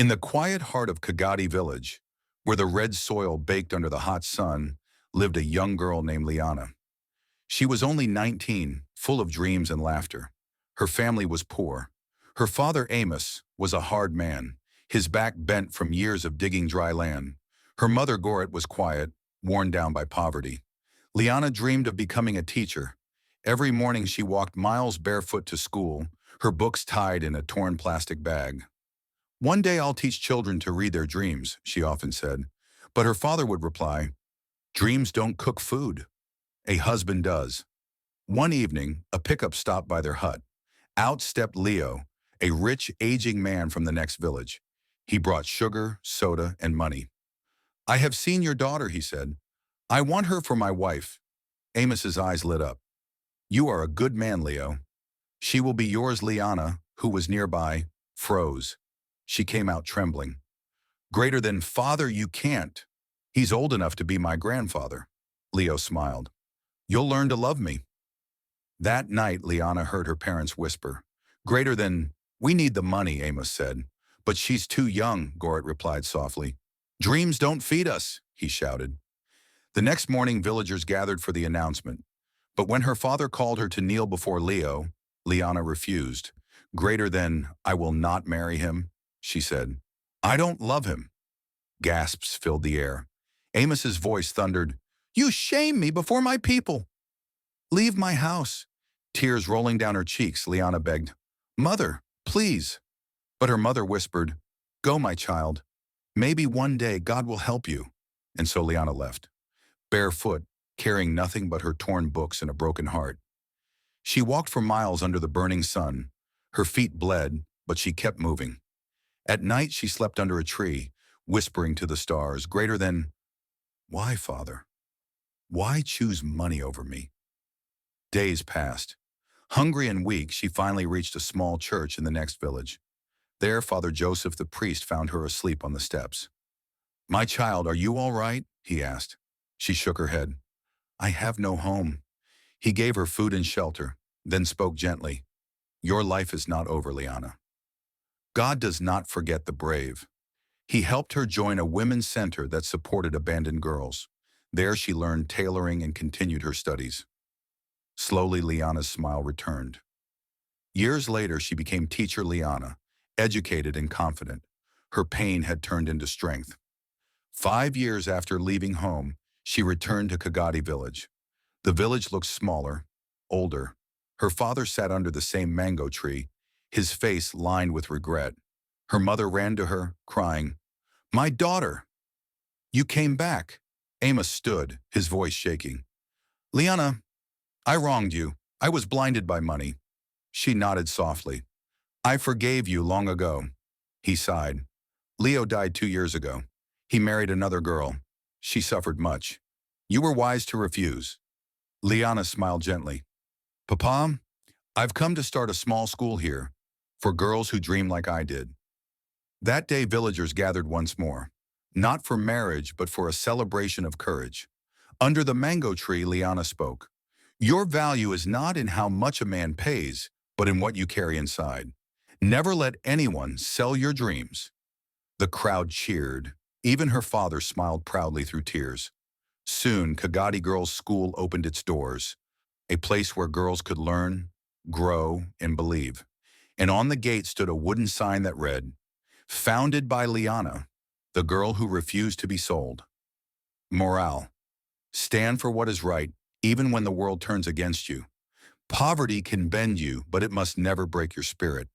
In the quiet heart of Kagadi village, where the red soil baked under the hot sun, lived a young girl named Liana. She was only 19, full of dreams and laughter. Her family was poor. Her father, Amos, was a hard man, his back bent from years of digging dry land. Her mother, Goret, was quiet, worn down by poverty. Liana dreamed of becoming a teacher. Every morning she walked miles barefoot to school, her books tied in a torn plastic bag. "One day I'll teach children to read their dreams," she often said. But her father would reply, "Dreams don't cook food. A husband does." One evening, a pickup stopped by their hut. Out stepped Leo, a rich, aging man from the next village. He brought sugar, soda, and money. "I have seen your daughter," he said. "I want her for my wife." Amos's eyes lit up. "You are a good man, Leo. She will be yours." Liana, who was nearby, froze. She came out trembling. "Greater than father, you can't. He's old enough to be my grandfather." Leo smiled. "You'll learn to love me." That night, Liana heard her parents whisper. "Greater than, we need the money," Amos said. "But she's too young," Goret replied softly. "Dreams don't feed us," he shouted. The next morning, villagers gathered for the announcement. But when her father called her to kneel before Leo, Liana refused. "Greater than, I will not marry him," she said. "I don't love him." Gasps filled the air. Amos's voice thundered, "You shame me before my people. Leave my house." Tears rolling down her cheeks, Liana begged, "Mother, please." But her mother whispered, "Go, my child. Maybe one day God will help you." And so Liana left, barefoot, carrying nothing but her torn books and a broken heart. She walked for miles under the burning sun. Her feet bled, but she kept moving. At night, she slept under a tree, whispering to the stars, "Greater than, why, Father? Why choose money over me?" Days passed. Hungry and weak, she finally reached a small church in the next village. There, Father Joseph the priest found her asleep on the steps. "My child, are you all right?" he asked. She shook her head. "I have no home." He gave her food and shelter, then spoke gently. "Your life is not over, Liana. God does not forget the brave." He helped her join a women's center that supported abandoned girls. There she learned tailoring and continued her studies. Slowly, Liana's smile returned. Years later, she became teacher Liana, educated and confident. Her pain had turned into strength. 5 years after leaving home, she returned to Kagadi village. The village looked smaller, older. Her father sat under the same mango tree, his face lined with regret. Her mother ran to her, crying, "My daughter! You came back." Amos stood, his voice shaking. "Liana, I wronged you. I was blinded by money." She nodded softly. "I forgave you long ago." He sighed. "Leo died 2 years ago. He married another girl. She suffered much. You were wise to refuse." Liana smiled gently. "Papa, I've come to start a small school here for girls who dream like I did." That day, villagers gathered once more, not for marriage, but for a celebration of courage. Under the mango tree, Liana spoke. "Your value is not in how much a man pays, but in what you carry inside. Never let anyone sell your dreams." The crowd cheered. Even her father smiled proudly through tears. Soon, Kagadi Girls' School opened its doors, a place where girls could learn, grow, and believe. And on the gate stood a wooden sign that read, "Founded by Liana, the girl who refused to be sold." Morale: stand for what is right, even when the world turns against you. Poverty can bend you, but it must never break your spirit.